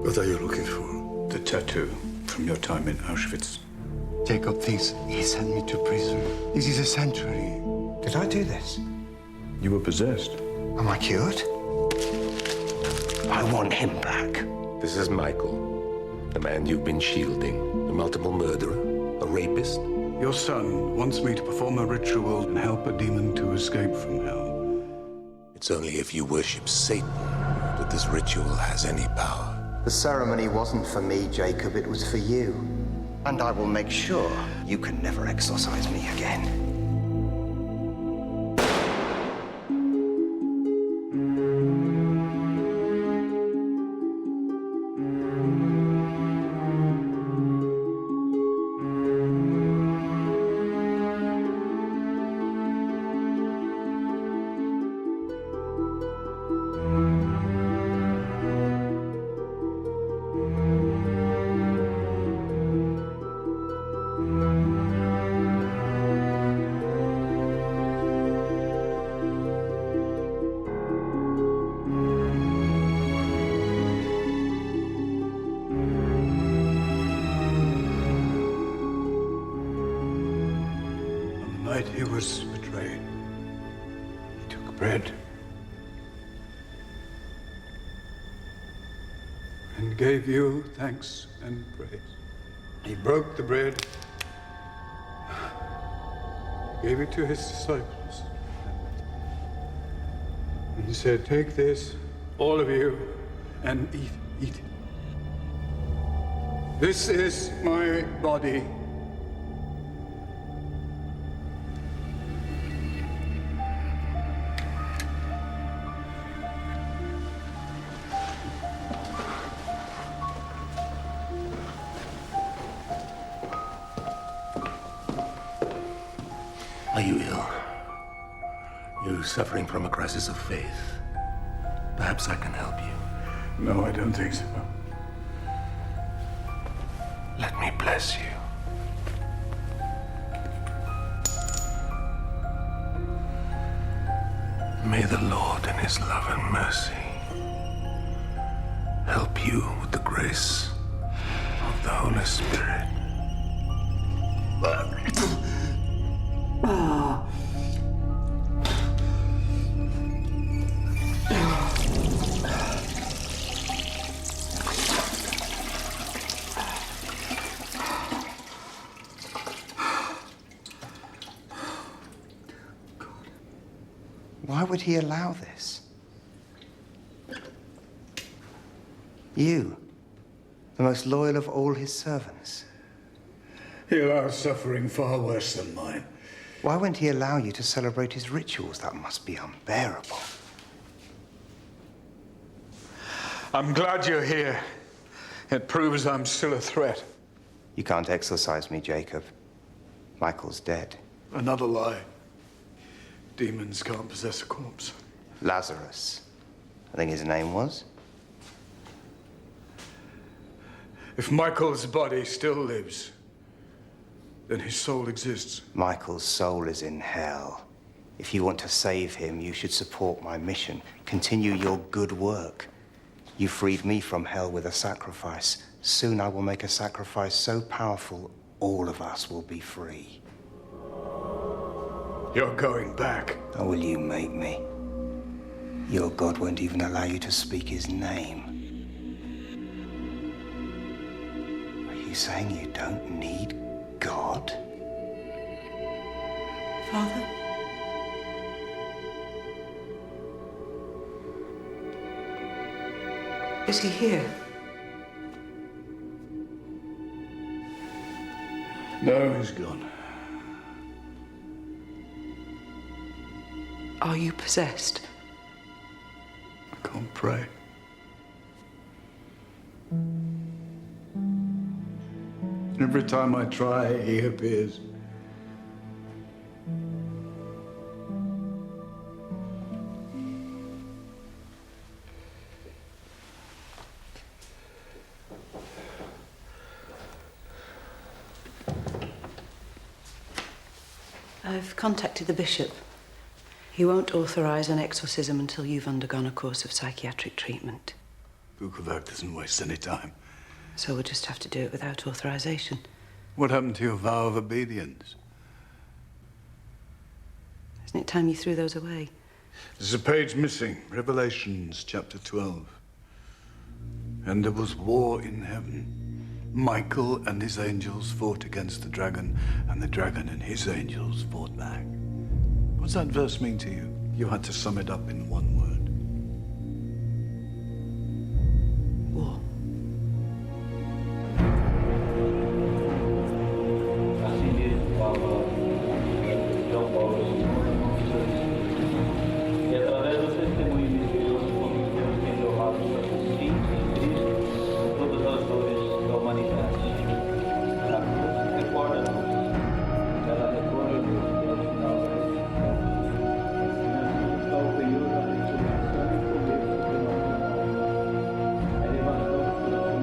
What are you looking for? The tattoo from your time in Auschwitz. Jacob thinks he sent me to prison. This is a sanctuary. Did I do this? You were possessed. Am I cured? I want him back. This is Michael, the man you've been shielding, a multiple murderer, a rapist. Your son wants me to perform a ritual and help a demon to escape from hell. It's only if you worship Satan that this ritual has any power. The ceremony wasn't for me, Jacob. It was for you. And I will make sure you can never exorcise me again. He was betrayed. He took bread and gave you thanks and praise. He broke the bread, gave it to his disciples, and he said, "Take this, all of you, and eat it. This is my body." Are you ill? You're suffering from a crisis of faith. Perhaps I can help you. No, I don't think so. Let me bless you. May the Lord in his love and mercy help you with the grace of the Holy Spirit. Why would he allow this? You, the most loyal of all his servants. He allows suffering far worse than mine. Why wouldn't he allow you to celebrate his rituals? That must be unbearable. I'm glad you're here. It proves I'm still a threat. You can't exorcise me, Jacob. Michael's dead. Another lie. Demons can't possess a corpse. Lazarus, I think his name was. If Michael's body still lives, then his soul exists. Michael's soul is in hell. If you want to save him, you should support my mission. Continue your good work. You freed me from hell with a sacrifice. Soon I will make a sacrifice so powerful, all of us will be free. You're going back. Or will you make me? Your God won't even allow you to speak his name. Are you saying you don't need God? Father? Is he here? No, he's gone. Are you possessed? I can't pray. Every time I try, he appears. I've contacted the bishop. He won't authorize an exorcism until you've undergone a course of psychiatric treatment. Bukovac doesn't waste any time. So we'll just have to do it without authorization. What happened to your vow of obedience? Isn't it time you threw those away? There's a page missing. Revelations chapter 12. And there was war in heaven. Michael and his angels fought against the dragon, and the dragon and his angels fought back. What's that verse mean to you? You had to sum it up in one word. War. Assim mesmo fala São Paulo e através do testemunho misterioso conhecemos que derramado sua consciência em Cristo todas as dores da humanidade. A cruz recorda-nos, ela recorda-nos que ao final da ressurreição, está o período da ressurreição e o começo do nosso a elevação do coração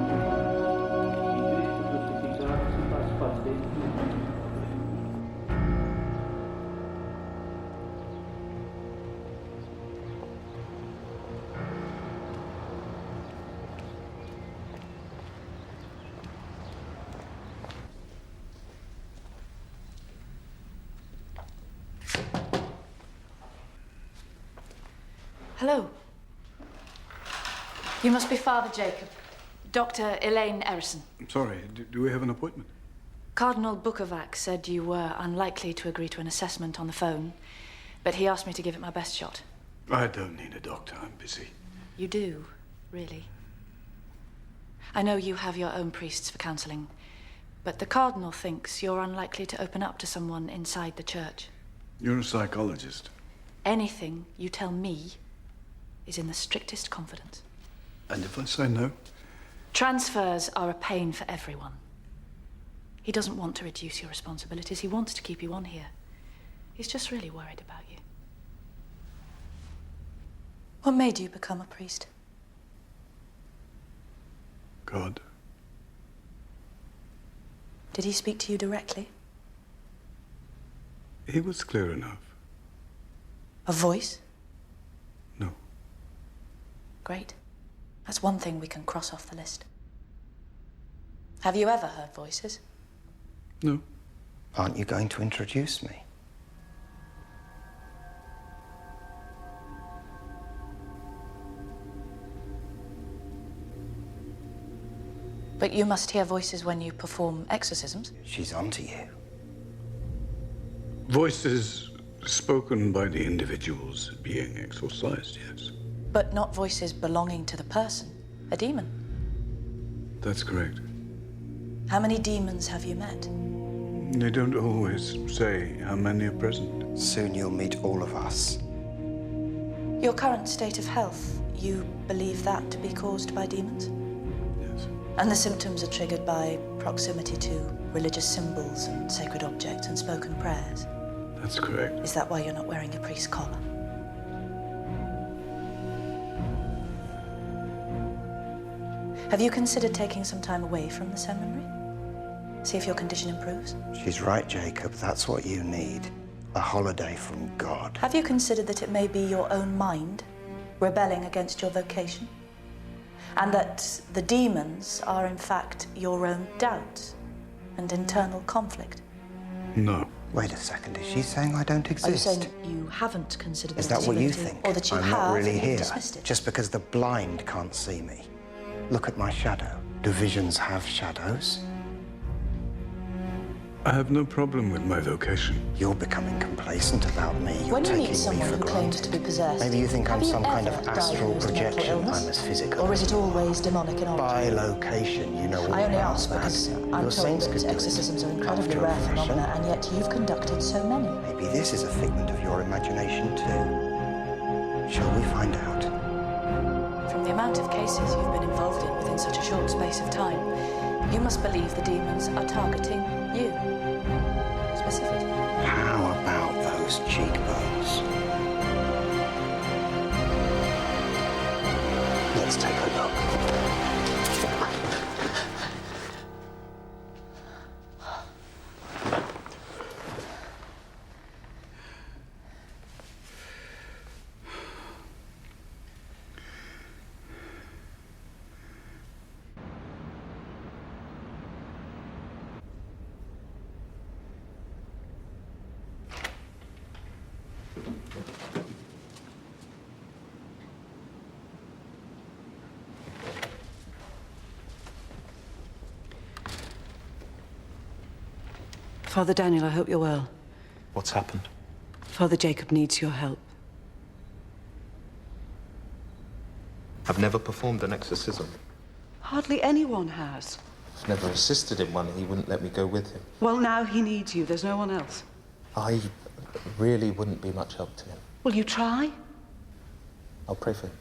em Cristo crucificado se faz patente do mundo. Hello. You must be Father Jacob. Dr. Elaine Erison. I'm sorry, do we have an appointment? Cardinal Bukovac said you were unlikely to agree to an assessment on the phone, but he asked me to give it my best shot. I don't need a doctor, I'm busy. You do, really. I know you have your own priests for counseling, but the Cardinal thinks you're unlikely to open up to someone inside the church. You're a psychologist. Anything you tell me is in the strictest confidence. And if I say no? Transfers are a pain for everyone. He doesn't want to reduce your responsibilities. He wants to keep you on here. He's just really worried about you. What made you become a priest? God. Did he speak to you directly? He was clear enough. A voice? No. Great. That's one thing we can cross off the list. Have you ever heard voices? No. Aren't you going to introduce me? But you must hear voices when you perform exorcisms. She's onto you. Voices spoken by the individuals being exorcised, yes. But not voices belonging to the person, a demon. That's correct. How many demons have you met? They don't always say how many are present. Soon you'll meet all of us. Your current state of health, you believe that to be caused by demons? Yes. And the symptoms are triggered by proximity to religious symbols and sacred objects and spoken prayers? That's correct. Is that why you're not wearing your priest's collar? Have you considered taking some time away from the seminary? See if your condition improves? She's right, Jacob. That's what you need. A holiday from God. Have you considered that it may be your own mind rebelling against your vocation? And that the demons are, in fact, your own doubts and internal conflict? No. Wait a second. Is she saying I don't exist? Are you saying that you haven't considered Is the that what you possibility, think? or that you I'm have not really and you've here. dismissed it? Just because the blind can't see me. Look at my shadow. Do visions have shadows? I have no problem with my vocation. You're becoming complacent about me. You're When you taking meet someone me who for claims granted. to be possessed, Maybe you think I'm have you some kind of ever astral diagnosed a mental projection. illness? I'm as physical. Or is it always demonic in origin? By location, you know all I only about ask that. because I'm Your told saints could that do it. exorcisms are incredibly After a rare fashion. phenomena, and yet you've conducted so many. Maybe this is a figment of your imagination too. Shall we find out? From the amount of cases you've been involved in within such a short space of time, you must believe the demons are targeting you. Specifically. How about those cheekbones? Let's take a look. Father Daniel, I hope you're well. What's happened? Father Jacob needs your help. I've never performed an exorcism. Hardly anyone has. I've never assisted in one. He wouldn't let me go with him. Well, now he needs you. There's no one else. I really wouldn't be much help to him. Will you try? I'll pray for him.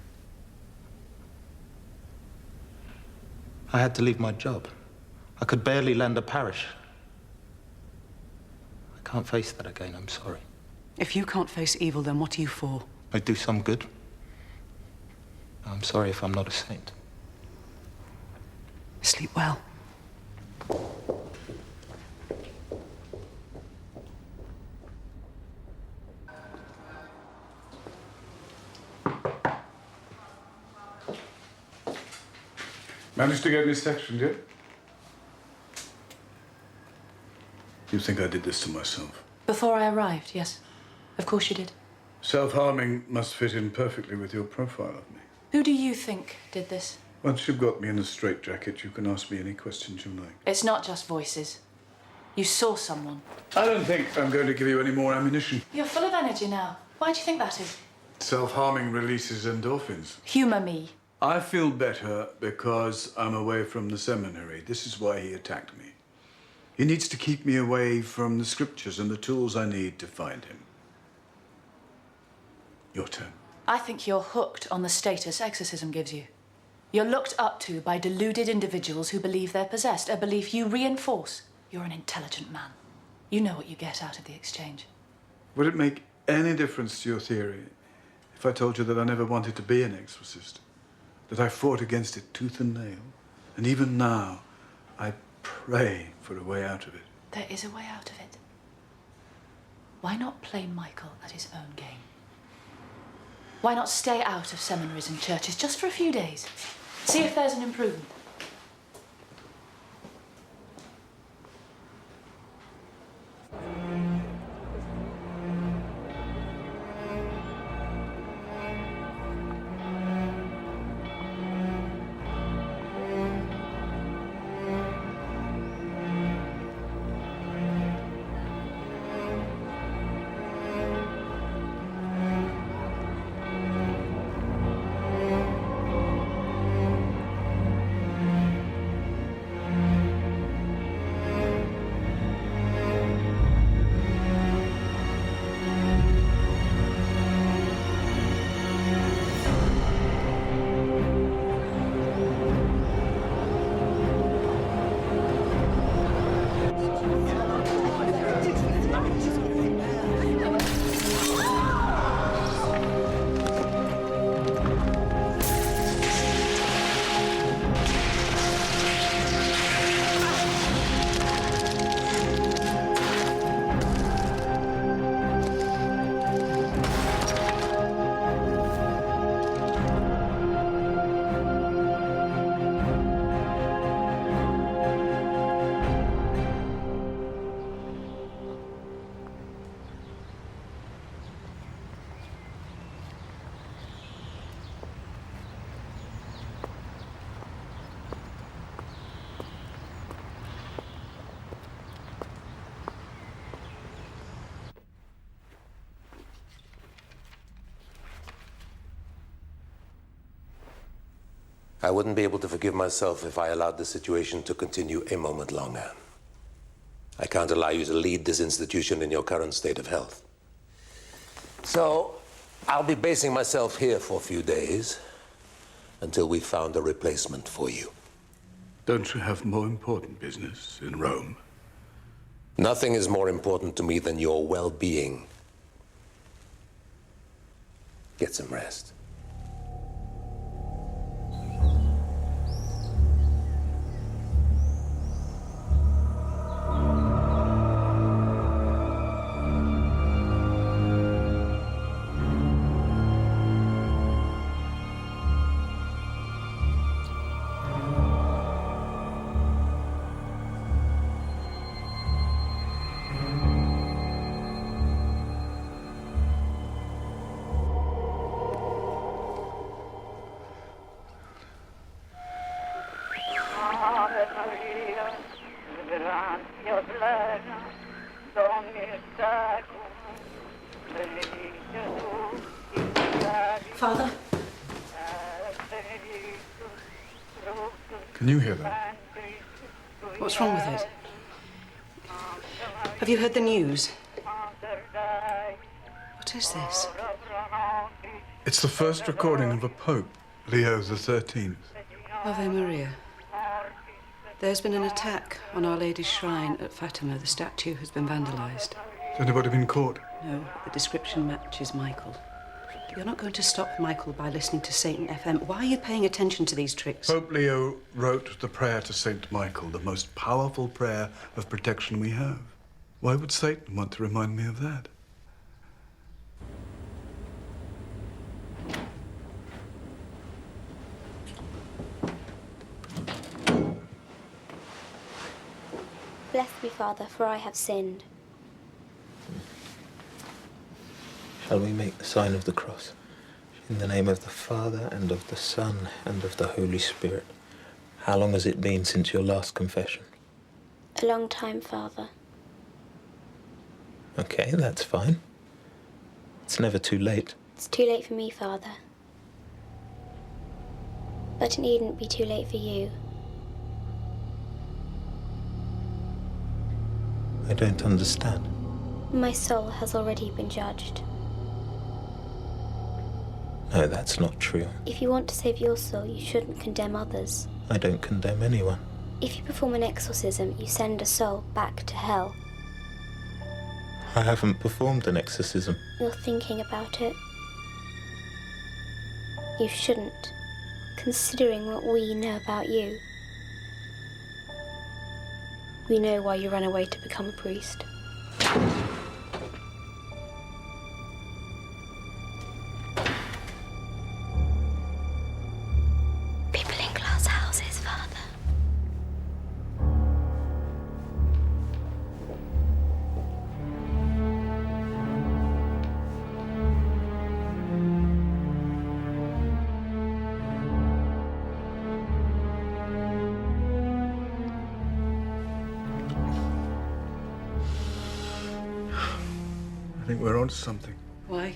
I had to leave my job. I could barely lend a parish. I can't face that again, I'm sorry. If you can't face evil, then what are you for? I do some good. I'm sorry if I'm not a saint. Sleep well. Managed to get me sectioned yet? You think I did this to myself? Before I arrived, yes. Of course you did. Self-harming must fit in perfectly with your profile of me. Who do you think did this? Once you've got me in a straitjacket, you can ask me any questions you like. It's not just voices. You saw someone. I don't think I'm going to give you any more ammunition. You're full of energy now. Why do you think that is? Self-harming releases endorphins. Humour me. I feel better because I'm away from the seminary. This is why he attacked me. He needs to keep me away from the scriptures and the tools I need to find him. Your turn. I think you're hooked on the status exorcism gives you. You're looked up to by deluded individuals who believe they're possessed, a belief you reinforce. You're an intelligent man. You know what you get out of the exchange. Would it make any difference to your theory if I told you that I never wanted to be an exorcist? That I fought against it tooth and nail? And even now, I pray for a way out of it. There is a way out of it. Why not play Michael at his own game? Why not stay out of seminaries and churches just for a few days? See if there's an improvement. I wouldn't be able to forgive myself if I allowed the situation to continue a moment longer. I can't allow you to lead this institution in your current state of health. So, I'll be basing myself here for a few days until we've found a replacement for you. Don't you have more important business in Rome? Nothing is more important to me than your well-being. Get some rest. Can you hear that? What's wrong with it? Have you heard the news? What is this? It's the first recording of a pope, Leo XIII. Ave Maria. There's been an attack on Our Lady's shrine at Fatima. The statue has been vandalised. Has anybody been caught? No, the description matches Michael. You're not going to stop Michael by listening to Satan FM. Why are you paying attention to these tricks? Pope Leo wrote the prayer to Saint Michael, the most powerful prayer of protection we have. Why would Satan want to remind me of that? Bless me, Father, for I have sinned. Shall we make the sign of the cross? In the name of the Father, and of the Son, and of the Holy Spirit. How long has it been since your last confession? A long time, Father. Okay, that's fine. It's never too late. It's too late for me, Father. But it needn't be too late for you. I don't understand. My soul has already been judged. No, that's not true. If you want to save your soul, you shouldn't condemn others. I don't condemn anyone. If you perform an exorcism, you send a soul back to hell. I haven't performed an exorcism. You're thinking about it. You shouldn't, considering what we know about you. We know why you ran away to become a priest. People in glass houses, Father. I think we're onto something. Why?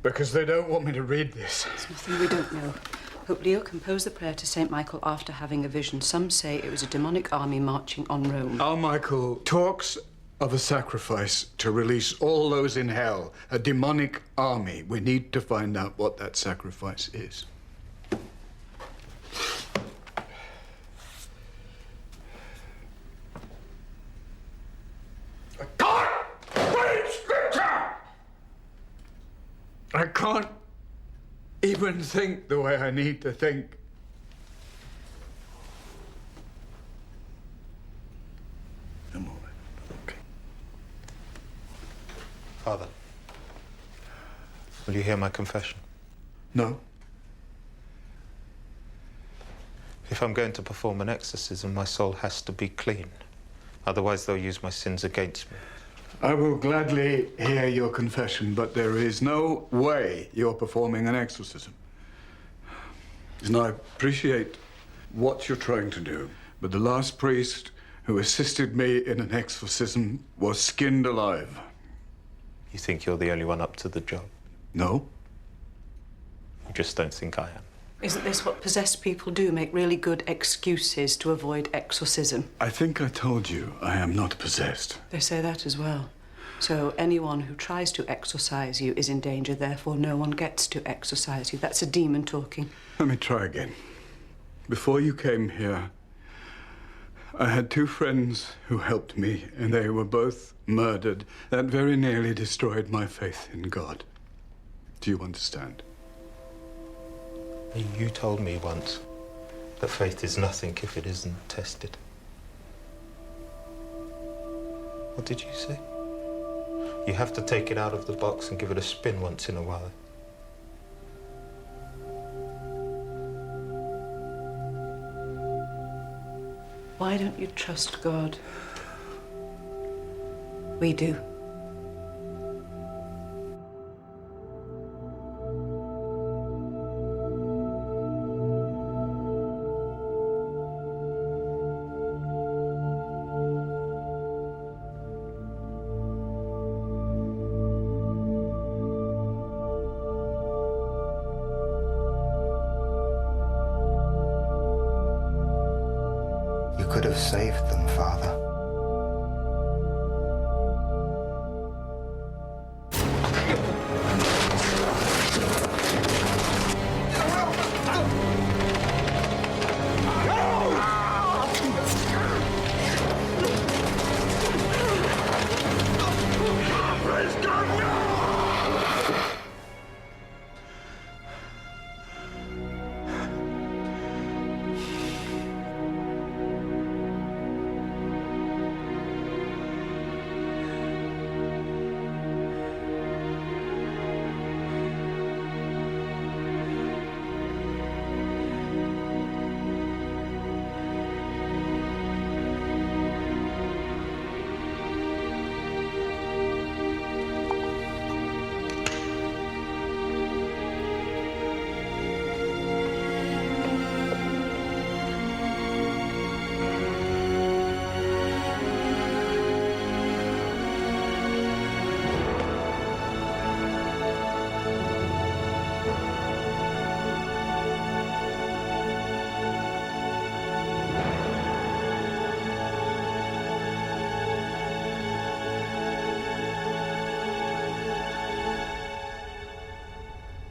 Because they don't want me to read this. There's nothing we don't know. Pope Leo composed the prayer to St. Michael after having a vision. Some say it was a demonic army marching on Rome. Our Michael talks of a sacrifice to release all those in hell, a demonic army. We need to find out what that sacrifice is. I can't read scripture! I can't even think the way I need to think. I'm all right. Okay. Father, will you hear my confession? No? If I'm going to perform an exorcism, my soul has to be clean. Otherwise, they'll use my sins against me. I will gladly hear your confession, but there is no way you're performing an exorcism. And I appreciate what you're trying to do, but the last priest who assisted me in an exorcism was skinned alive. You think you're the only one up to the job? No? You just don't think I am. Isn't this what possessed people do? Make really good excuses to avoid exorcism? I think I told you I am not possessed. They say that as well. So anyone who tries to exorcise you is in danger, therefore no one gets to exorcise you. That's a demon talking. Let me try again. Before you came here, I had two friends who helped me, and they were both murdered. That very nearly destroyed my faith in God. Do you understand? You told me once that faith is nothing if it isn't tested. What did you say? You have to take it out of the box and give it a spin once in a while. Why don't you trust God? We do. You could have saved them, Father.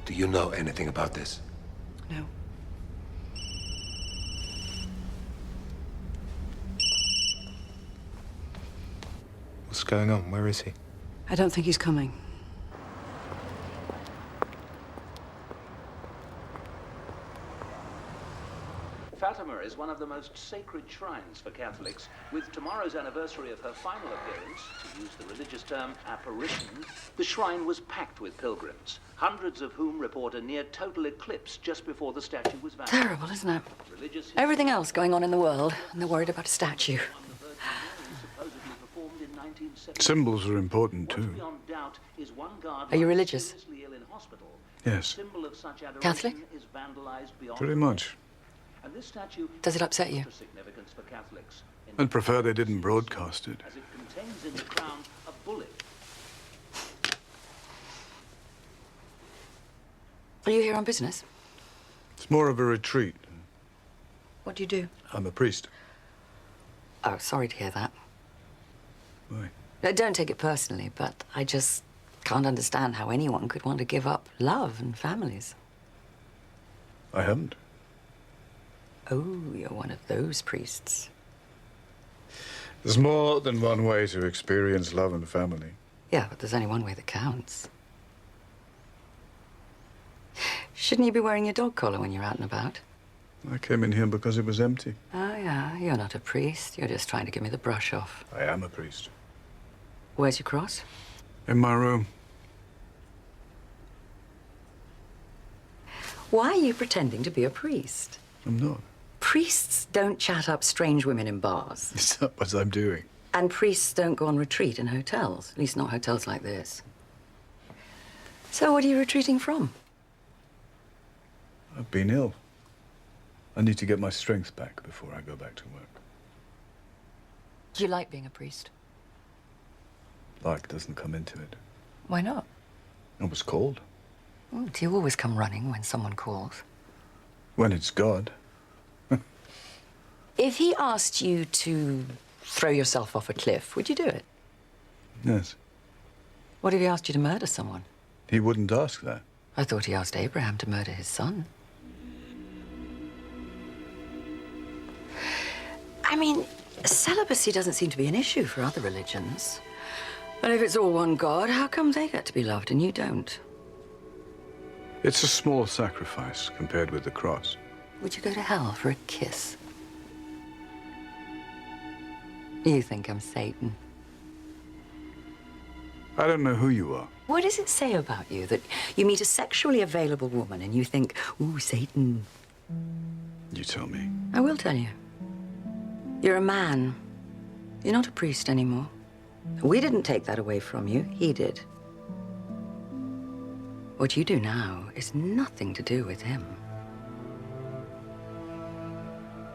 Do you know anything about this? No. What's going on? Where is he? I don't think he's coming. Fatima is one of the most sacred shrines for Catholics. With tomorrow's anniversary of her final appearance, to use the religious term apparition, the shrine was packed with pilgrims, hundreds of whom report a near total eclipse just before the statue was vanished. Terrible, isn't it? Everything else going on in the world, and they're worried about a statue. Symbols are important too. Are you religious? Yes. Catholic? Pretty much. Does it upset you? I'd prefer they didn't broadcast it. As it contains in the crown a bullet. Are you here on business? It's more of a retreat. What do you do? I'm a priest. Oh, sorry to hear that. Why? Don't take it personally, but I just can't understand how anyone could want to give up love and families. I haven't. Oh, you're one of those priests. There's more than one way to experience love and family. Yeah, but there's only one way that counts. Shouldn't you be wearing your dog collar when you're out and about? I came in here because it was empty. Oh, yeah, you're not a priest. You're just trying to give me the brush off. I am a priest. Where's your cross? In my room. Why are you pretending to be a priest? I'm not. Priests don't chat up strange women in bars. Is that what I'm doing? And priests don't go on retreat in hotels. At least not hotels like this. So what are you retreating from? I've been ill. I need to get my strength back before I go back to work. Do you like being a priest? Like doesn't come into it. Why not? I was called. Oh, do you always come running when someone calls? When it's God. If he asked you to throw yourself off a cliff, would you do it? Yes. What if he asked you to murder someone? He wouldn't ask that. I thought he asked Abraham to murder his son. I mean, celibacy doesn't seem to be an issue for other religions. And if it's all one God, how come they get to be loved and you don't? It's a small sacrifice compared with the cross. Would you go to hell for a kiss? You think I'm Satan? I don't know who you are. What does it say about you that you meet a sexually available woman and you think, ooh, Satan? You tell me. I will tell you. You're a man. You're not a priest anymore. We didn't take that away from you. He did. What you do now is nothing to do with him.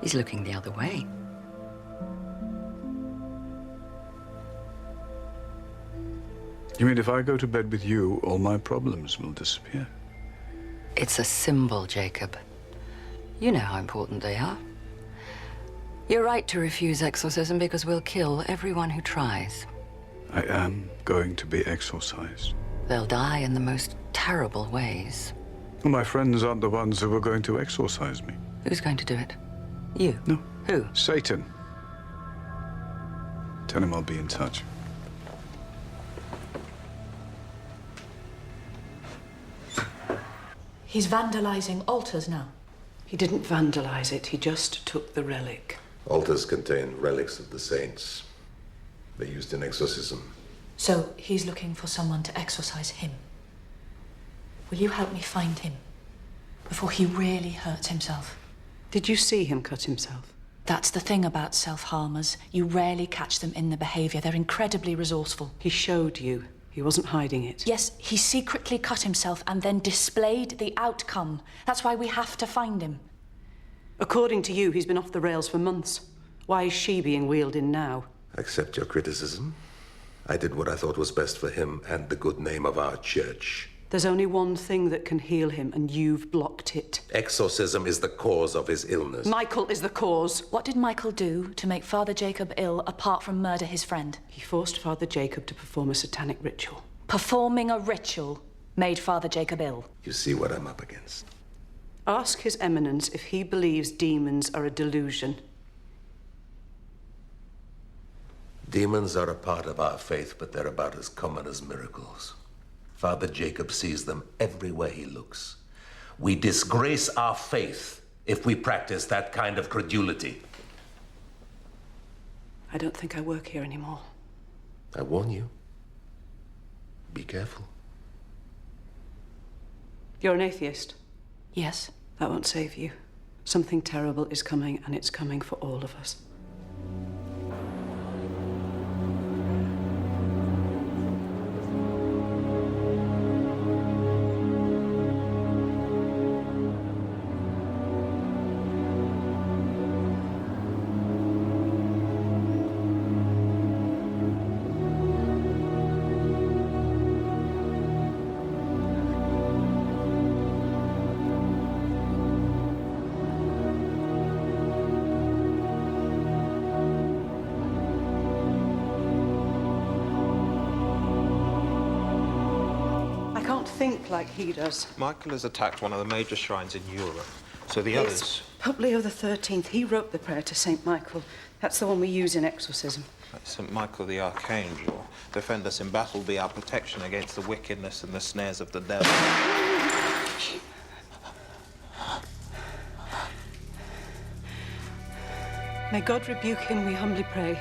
He's looking the other way. You mean if I go to bed with you, all my problems will disappear? It's a symbol, Jacob. You know how important they are. You're right to refuse exorcism because we'll kill everyone who tries. I am going to be exorcised. They'll die in the most terrible ways. My friends aren't the ones who are going to exorcise me. Who's going to do it? You? No. Who? Satan. Tell him I'll be in touch. He's vandalizing altars now. He didn't vandalize it, he just took the relic. Altars contain relics of the saints. They're used in exorcism. So he's looking for someone to exorcise him. Will you help me find him before he really hurts himself? Did you see him cut himself? That's the thing about self-harmers. You rarely catch them in the behavior. They're incredibly resourceful. He showed you. He wasn't hiding it. Yes, he secretly cut himself and then displayed the outcome. That's why we have to find him. According to you, he's been off the rails for months. Why is she being wheeled in now? Accept your criticism. I did what I thought was best for him and the good name of our church. There's only one thing that can heal him, and you've blocked it. Exorcism is the cause of his illness. Michael is the cause. What did Michael do to make Father Jacob ill, apart from murder his friend? He forced Father Jacob to perform a satanic ritual. Performing a ritual made Father Jacob ill. You see what I'm up against. Ask His Eminence if he believes demons are a delusion. Demons are a part of our faith, but they're about as common as miracles. Father Jacob sees them everywhere he looks. We disgrace our faith if we practice that kind of credulity. I don't think I work here anymore. I warn you. Be careful. You're an atheist? Yes. That won't save you. Something terrible is coming, and it's coming for all of us. Think like he does. Michael has attacked one of the major shrines in Europe. So the others... Pope Leo XIII. He wrote the prayer to St. Michael. That's the one we use in exorcism. St. Michael the Archangel. Defend us in battle, be our protection against the wickedness and the snares of the devil. May God rebuke him, we humbly pray.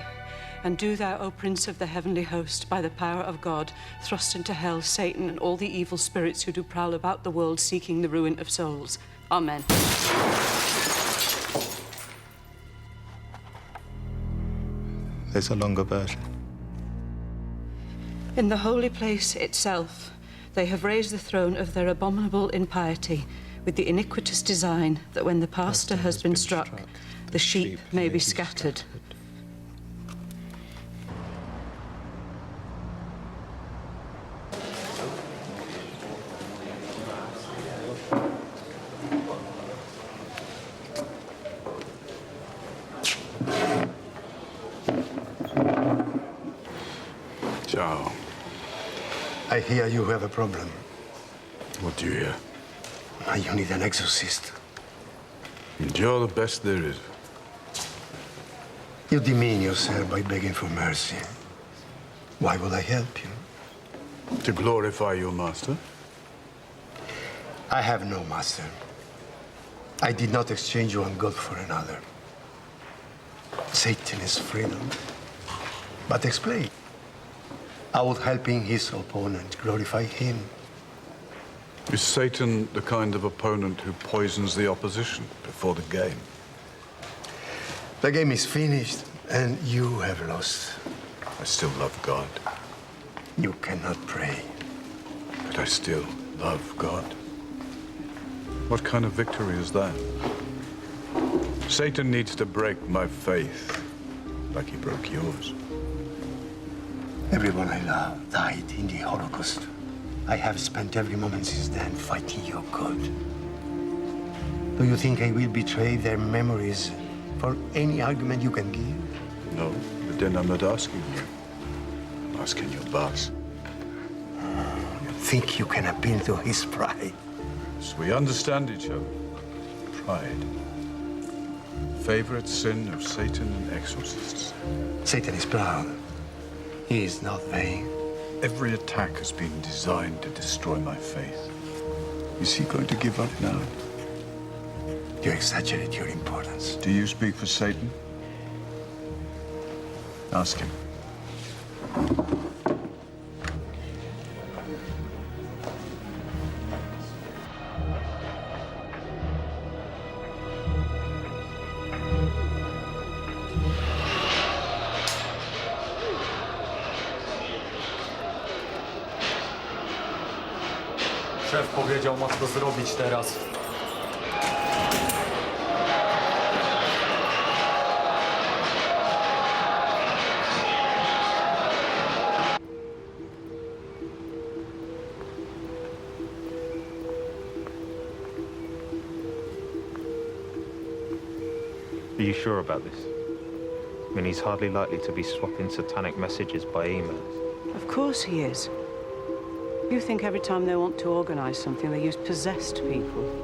And do thou, O Prince of the heavenly host, by the power of God, thrust into hell Satan and all the evil spirits who do prowl about the world seeking the ruin of souls. Amen. There's a longer version. In the holy place itself, they have raised the throne of their abominable impiety with the iniquitous design that when the pastor has been struck, the sheep may be scattered. Ciao. I hear you have a problem. What do you hear? You need an exorcist. And you're the best there is. You demean yourself by begging for mercy. Why would I help you? To glorify your master? I have no master. I did not exchange one god for another. Satan is freedom. But explain. How would helping his opponent glorify him? Is Satan the kind of opponent who poisons the opposition before the game? The game is finished, and you have lost. I still love God. You cannot pray. But I still love God. What kind of victory is that? Satan needs to break my faith, like he broke yours. Everyone I love died in the Holocaust. I have spent every moment since then fighting your good. Do you think I will betray their memories for any argument you can give? No, but then I'm not asking you. I'm asking your boss. You think you can appeal to his pride? So we understand each other. Pride. Favorite sin of Satan and exorcists. Satan is proud. He is not vain. Every attack has been designed to destroy my faith. Is he going to give up now? You exaggerate your importance. Do you speak for Satan? Ask him. Szef powiedział, masz to zrobić teraz. Are you sure about this? I mean, he's hardly likely to be swapping satanic messages by emails. Of course he is. You think every time they want to organize something, they use possessed people.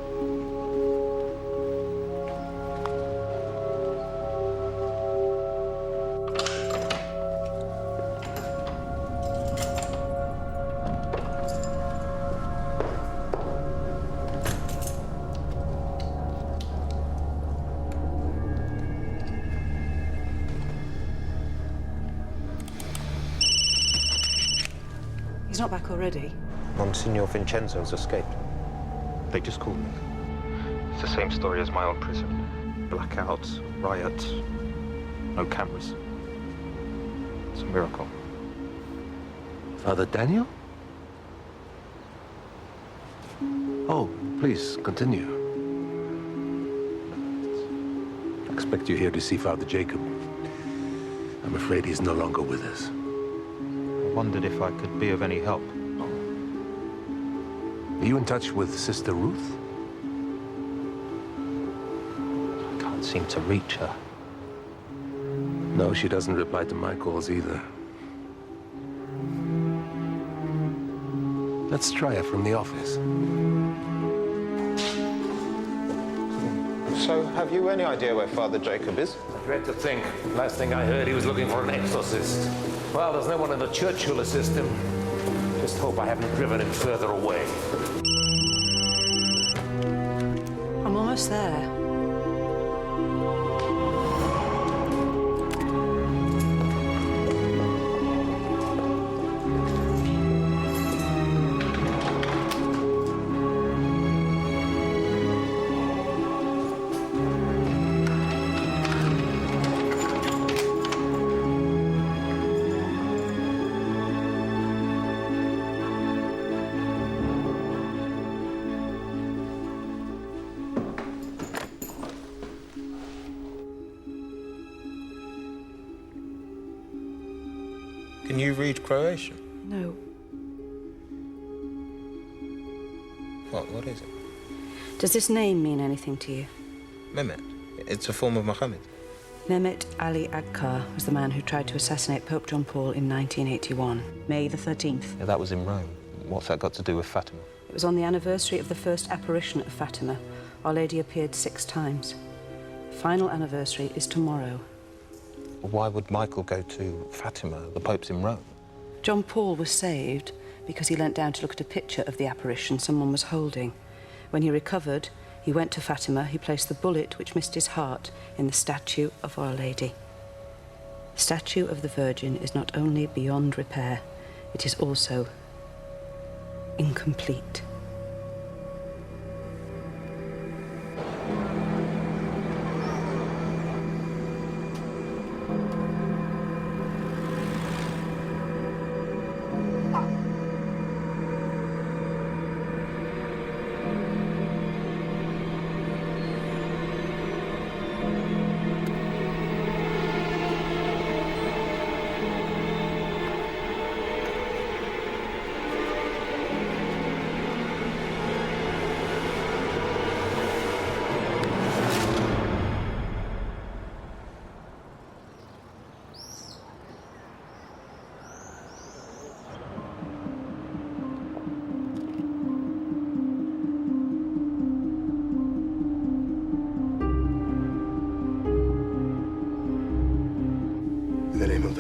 He's not back already. Monsignor Vincenzo's escaped. They just called me. It's the same story as my old prison. Blackouts, riots, no cameras. It's a miracle. Father Daniel? Oh, please, continue. I expect you're here to see Father Jacob. I'm afraid he's no longer with us. I wondered if I could be of any help. Are you in touch with Sister Ruth? I can't seem to reach her. No, she doesn't reply to my calls either. Let's try her from the office. So, have you any idea where Father Jacob is? I dread to think. Last thing I heard, he was looking for an exorcist. Well, there's no one in the church who'll assist him. Just hope I haven't driven him further away. I'm almost there. Can you read Croatian? No. What is it? Does this name mean anything to you? Mehmet. It's a form of Muhammad. Mehmet Ali Agkar was the man who tried to assassinate Pope John Paul in 1981, May the 13th. Yeah, that was in Rome. What's that got to do with Fatima? It was on the anniversary of the first apparition of Fatima. Our Lady appeared 6 times. The final anniversary is tomorrow. Why would Michael go to Fatima? The Pope's in Rome. John Paul was saved because he leant down to look at a picture of the apparition someone was holding. When he recovered, he went to Fatima. He placed the bullet which missed his heart in the statue of Our Lady. The statue of the Virgin is not only beyond repair, it is also incomplete.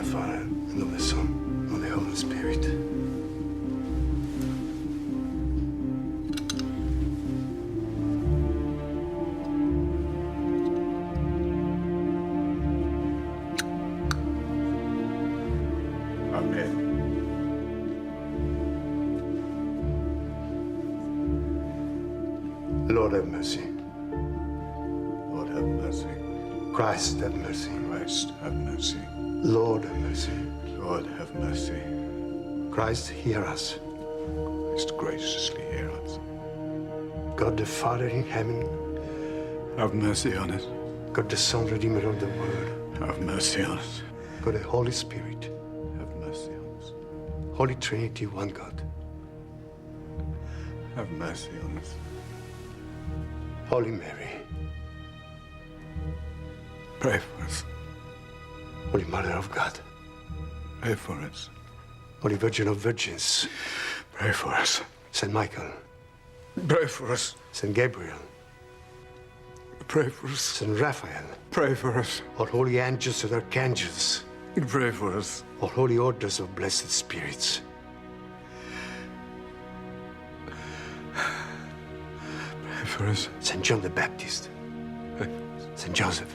the Father, and of the Son, and of the Holy Spirit. Amen. Lord, have mercy. Lord, have mercy. Christ, have mercy. Christ, have mercy. Lord, have mercy. Lord, have mercy. Christ, hear us. Christ, graciously hear us. God the Father in heaven, Have mercy on us. God the Son, Redeemer of the world, Have mercy on us. God the Holy Spirit, Have mercy on us. Holy Trinity, one God. Have mercy on us. Holy Mary, Pray for us. Holy Mother of God, Pray for us. Holy Virgin of Virgins, Pray for us. Saint Michael, Pray for us. Saint Gabriel, Pray for us. Saint Raphael, Pray for us. all holy angels and archangels, Pray for us. all holy orders of blessed spirits, Pray for us. Saint John the Baptist, Saint Joseph,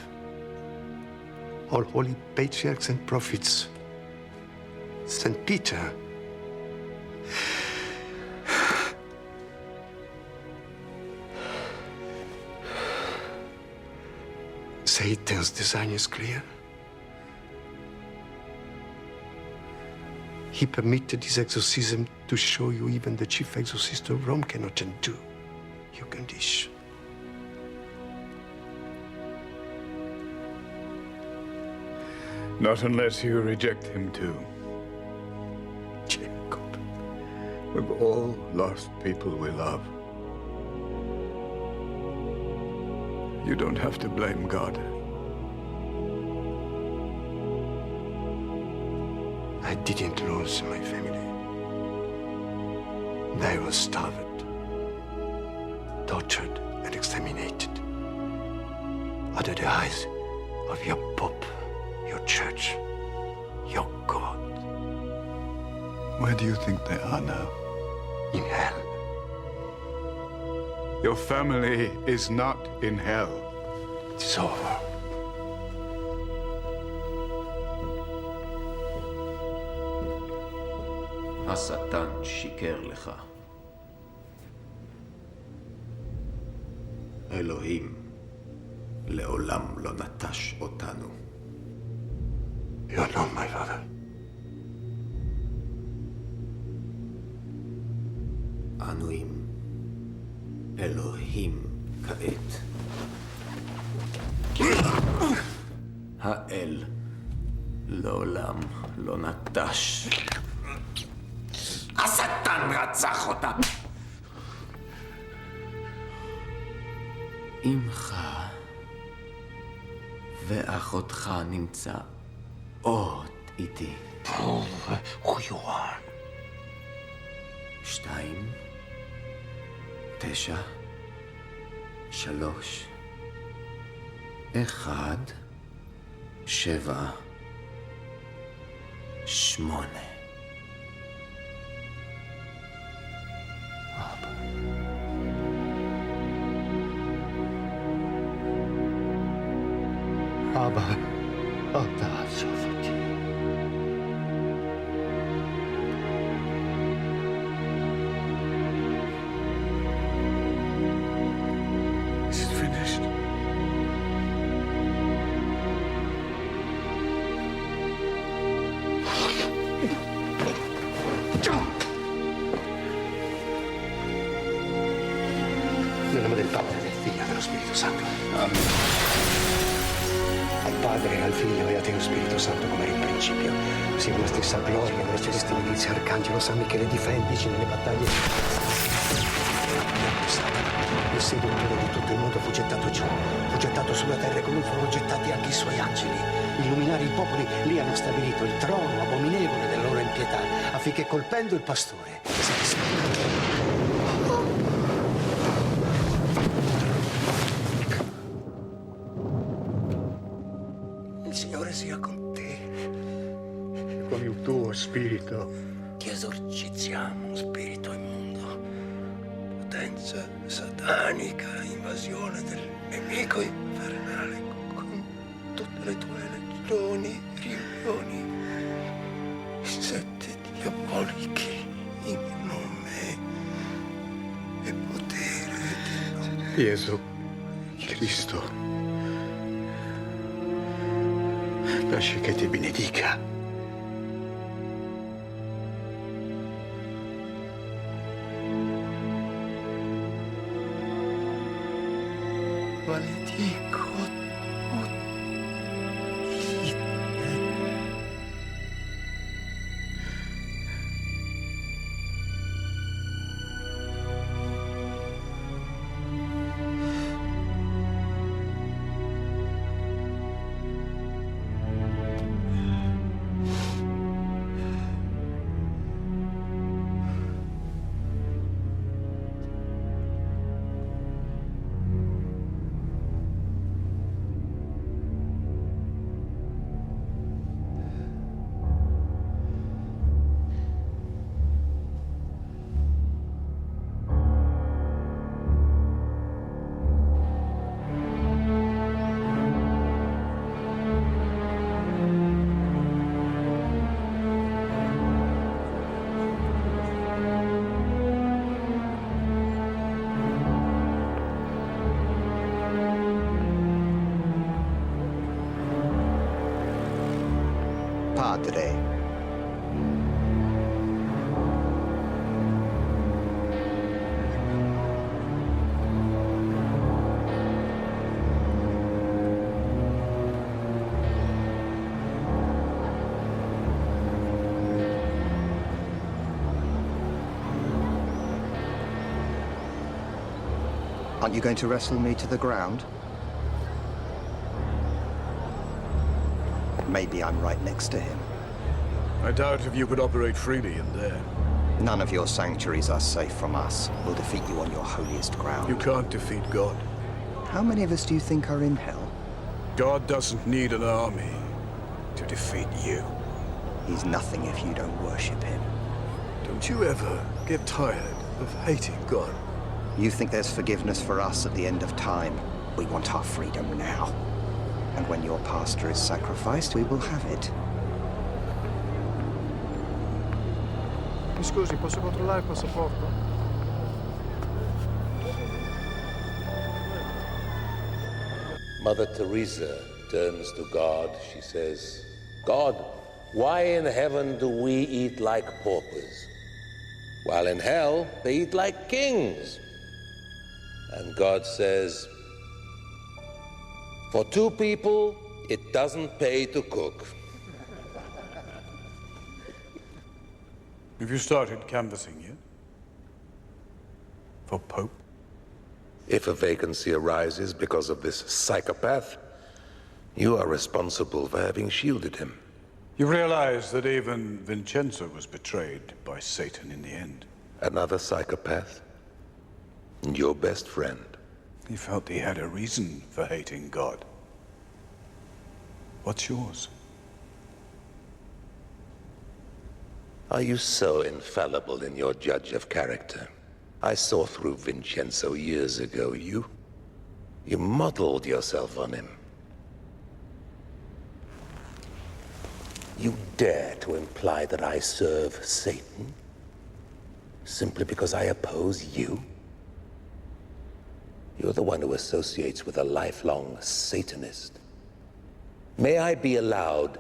all holy patriarchs and prophets, Saint Peter, Satan's design is clear. He permitted this exorcism to show you even the chief exorcist of Rome cannot undo your condition. Not unless you reject him too. Jacob, With all lost people we love. You don't have to blame God. I didn't lose my family. They were starved, tortured, and exterminated. Under the eyes of your Pope, your church, your God. Where do you think they are now? In hell. Your family is not in hell. It's over. השטן שיקר לך. אלוהים לעולם לא נטש אותנו. You're not my father. אנו עם אלוהים כעת. האל לעולם לא נטש. השטן רצח אותם. אמך ואחותך נמצא עוד איתי. Who you are? 2, 9, 3, 1, 7, 8. אבא, אל תעזוב אותי. Is it finished? Nel nome del Padre, del Figlio e dello Spirito Santo. Al Padre, al Figlio e a Dio Spirito Santo come era in principio, sia la stessa gloria, nelle stesse milizie, Arcangelo San Michele, difendici nelle battaglie. Il Signore di tutto il mondo fu gettato giù, fu gettato sulla terra e con lui furono gettati anche i suoi angeli. Illuminare i popoli lì hanno stabilito il trono abominevole della loro impietà, affinché colpendo il pastore si disputino. Il Signore sia con te. con il tuo spirito. Ti esorcizziamo, spirito immondo. Potenza satanica, invasione del nemico infernale con tutte le tue legioni, riunioni, insetti diabolici in nome e potere di Gesù Cristo, lascia che ti benedica. maledico padre. Aren't you going to wrestle me to the ground? Maybe I'm right next to him. I doubt if you could operate freely in there. None of your sanctuaries are safe from us. We'll defeat you on your holiest ground. You can't defeat God. How many of us do you think are in hell? God doesn't need an army to defeat you. He's nothing if you don't worship him. Don't you ever get tired of hating God? You think there's forgiveness for us at the end of time? We want our freedom now. And when your pastor is sacrificed, we will have it. Mi scusi, posso controllare il passaporto? Mother Teresa turns to God. She says, God, why in heaven do we eat like paupers, while in hell they eat like kings? And God says, for two people, it doesn't pay to cook. Have you started canvassing yet? For Pope? If a vacancy arises because of this psychopath, you are responsible for having shielded him. You realize that even Vincenzo was betrayed by Satan in the end. Another psychopath? And your best friend. He felt he had a reason for hating God. What's yours? Are you so infallible in your judge of character? I saw through Vincenzo years ago. You modeled yourself on him. You dare to imply that I serve Satan simply because I oppose you? You're the one who associates with a lifelong Satanist. May I be allowed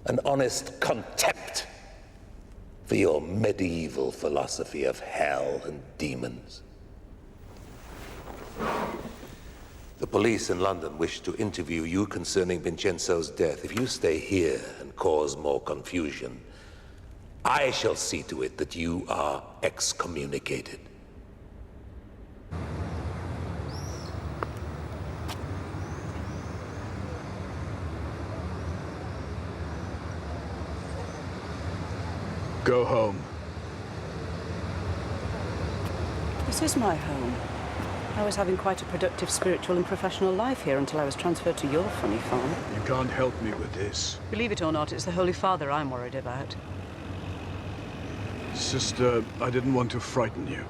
an honest contempt for your medieval philosophy of hell and demons? The police in London wish to interview you concerning Vincenzo's death. If you stay here and cause more confusion, I shall see to it that you are excommunicated. Go home. This is my home. I was having quite a productive spiritual and professional life here until I was transferred to your funny farm. You can't help me with this. Believe it or not, it's the Holy Father I'm worried about. Sister, I didn't want to frighten you.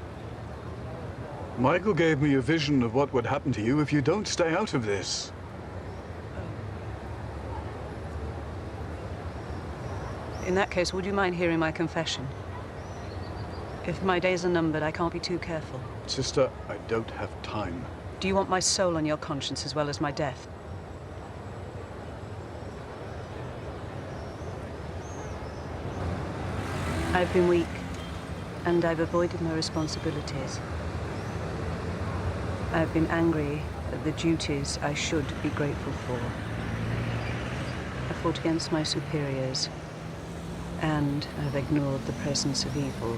Michael gave me a vision of what would happen to you if you don't stay out of this. In that case, would you mind hearing my confession? If my days are numbered, I can't be too careful. Sister, I don't have time. Do you want my soul on your conscience as well as my death? I've been weak, and I've avoided my responsibilities. I've been angry at the duties I should be grateful for. I fought against my superiors, and I've ignored the presence of evil.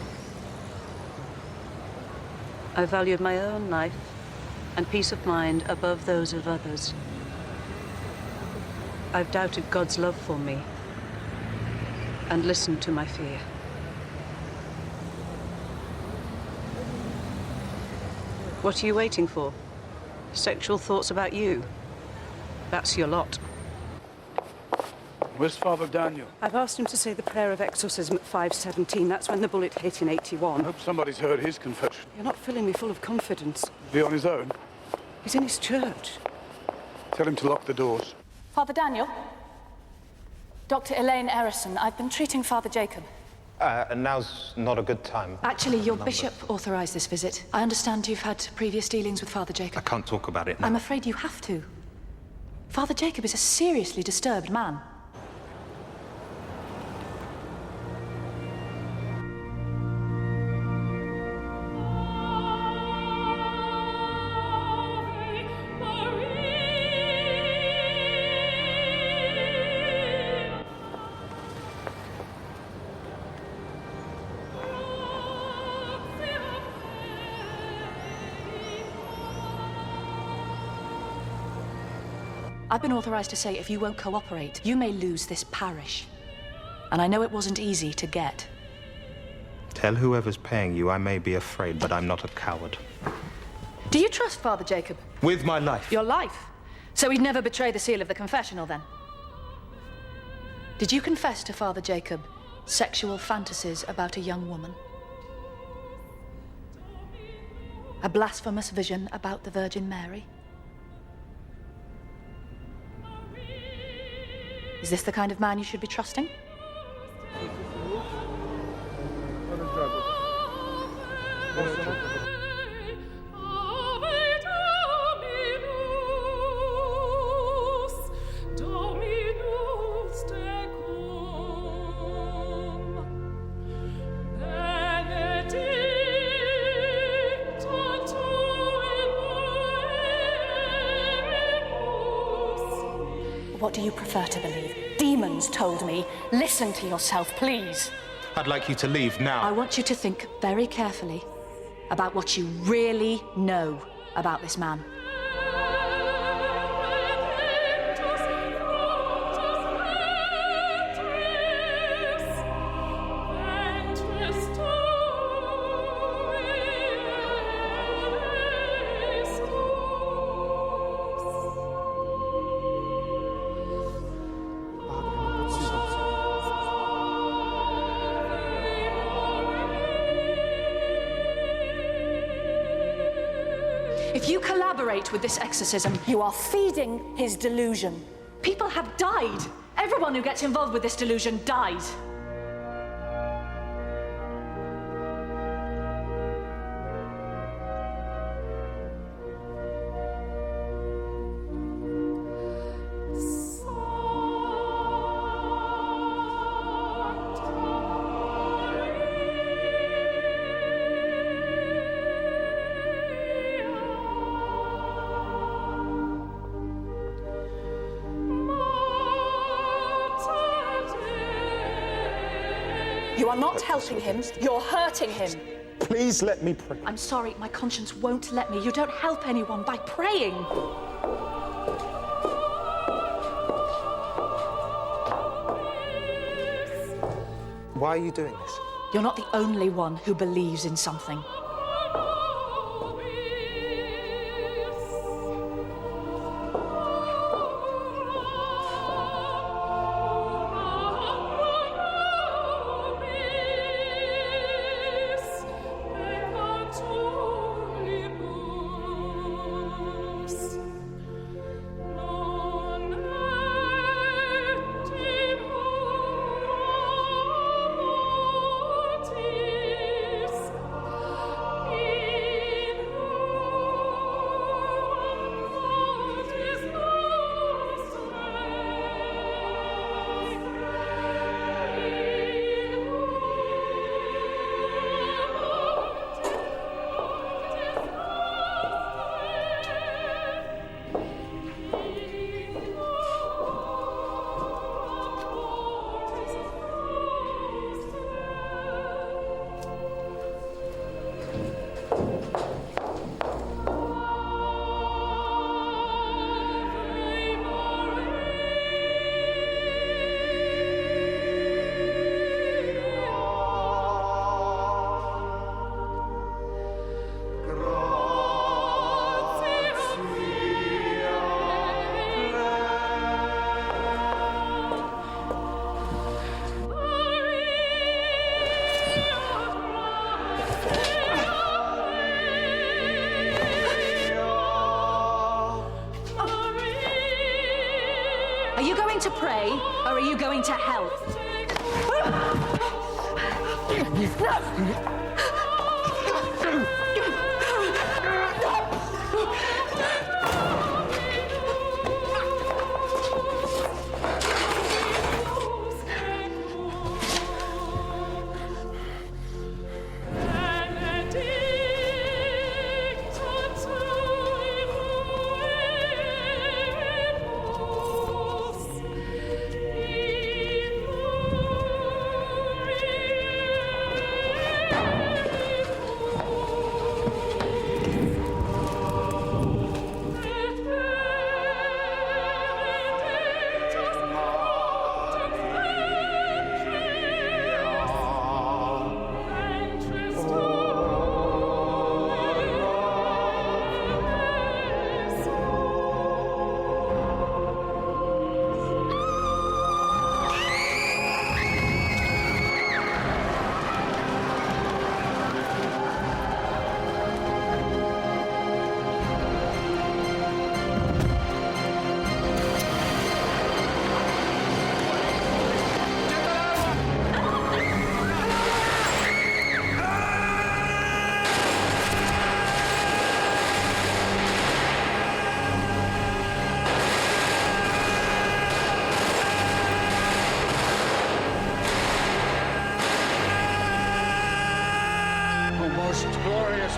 I valued my own life and peace of mind above those of others. I've doubted God's love for me and listened to my fear. What are you waiting for? Sexual thoughts about you? That's your lot. Where's Father Daniel? I've asked him to say the prayer of exorcism at 5:17. That's when the bullet hit in 81. I hope somebody's heard his confession. You're not filling me full of confidence. Is he on his own? He's in his church. Tell him to lock the doors. Father Daniel? Dr. Elaine Erison, I've been treating Father Jacob. Now's not a good time. Actually, your bishop authorized this visit. I understand you've had previous dealings with Father I Jacob. can't talk about it now. I'm afraid you have to. Father Jacob is a seriously disturbed man. I've been authorized to say if you won't cooperate, you may lose this parish. And I know it wasn't easy to get. Tell whoever's paying you I may be afraid, but I'm not a coward. Do you trust Father Jacob? With my life. Your life? So he'd never betray the seal of the confessional, then? Did you confess to Father Jacob sexual fantasies about a young woman? A blasphemous vision about the Virgin Mary? Is this the kind of man you should be trusting? What do you prefer to believe? Demons told me. Listen to yourself, please. I'd like you to leave now. I want you to think very carefully about what you really know about this man. If you collaborate with this exorcism, you are feeding his delusion. People have died. Everyone who gets involved with this delusion dies. You are not helping him, you're hurting him. Please let me pray. I'm sorry, my conscience won't let me. You don't help anyone by praying. Why are you doing this? You're not the only one who believes in something. Are you going to pray, or are you going to hell?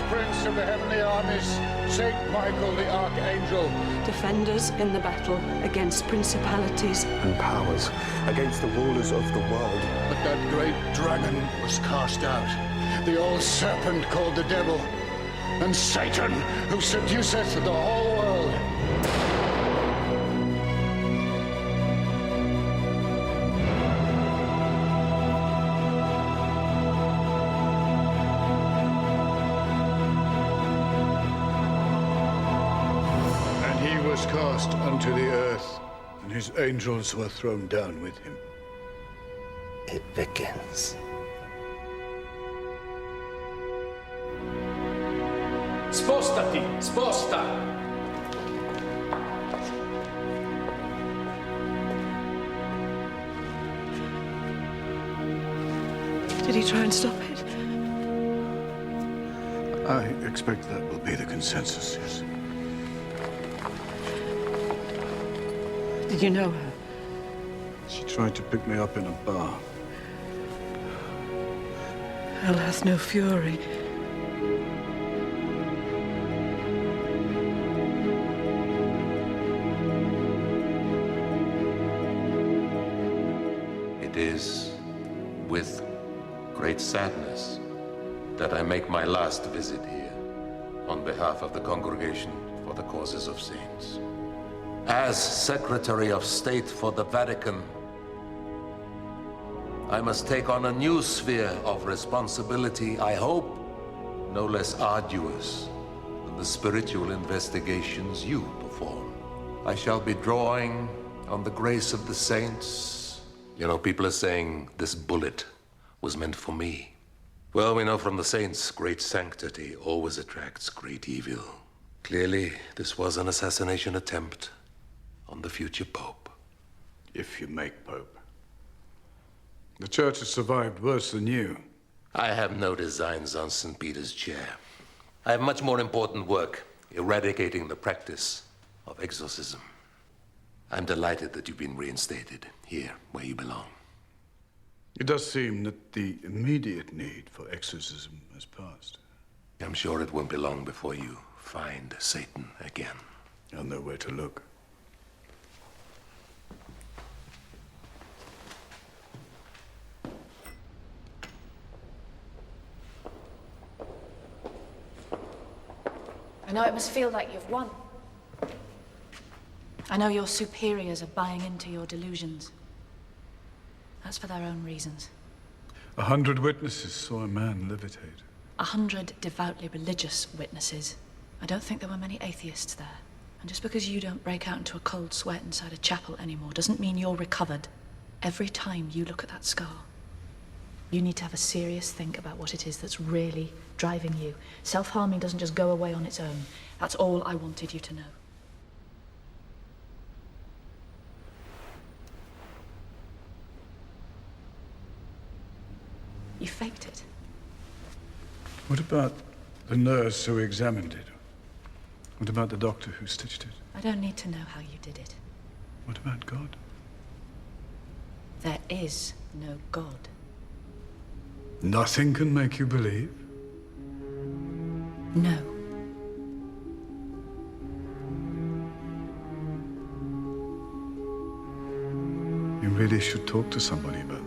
Prince of the heavenly armies, Saint Michael the Archangel. Defend us in the battle against principalities and powers, against the rulers of the world. But that great dragon was cast out, the old serpent called the devil, and Satan, who seduceth the whole world. Cast unto the earth, and his angels were thrown down with him. It begins. Spostati! Sposta! Did he try and stop it? I expect that will be the consensus, yes. Did you know her? She tried to pick me up in a bar. Hell hath no fury. It is with great sadness that I make my last visit here on behalf of the Congregation for the Causes of Saints. As Secretary of State for the Vatican, I must take on a new sphere of responsibility, I hope, no less arduous than the spiritual investigations you perform. I shall be drawing on the grace of the saints. You know, people are saying this bullet was meant for me. Well, we know from the saints, great sanctity always attracts great evil. Clearly, this was an assassination attempt on the future Pope. If you make Pope. The Church has survived worse than you. I have no designs on St. Peter's chair. I have much more important work, eradicating the practice of exorcism. I'm delighted that you've been reinstated here where you belong. It does seem that the immediate need for exorcism has passed. I'm sure it won't be long before you find Satan again. I'll know where to look. I know it must feel like you've won. I know your superiors are buying into your delusions. That's for their own reasons. 100 witnesses saw a man levitate. 100 devoutly religious witnesses. I don't think there were many atheists there. And just because you don't break out into a cold sweat inside a chapel anymore doesn't mean you're recovered. Every time you look at that scar, you need to have a serious think about what it is that's really driving you. Self-harming doesn't just go away on its own. That's all I wanted you to know. You faked it. What about the nurse who examined it? What about the doctor who stitched it? I don't need to know how you did it. What about God? There is no God. Nothing can make you believe? No. You really should talk to somebody about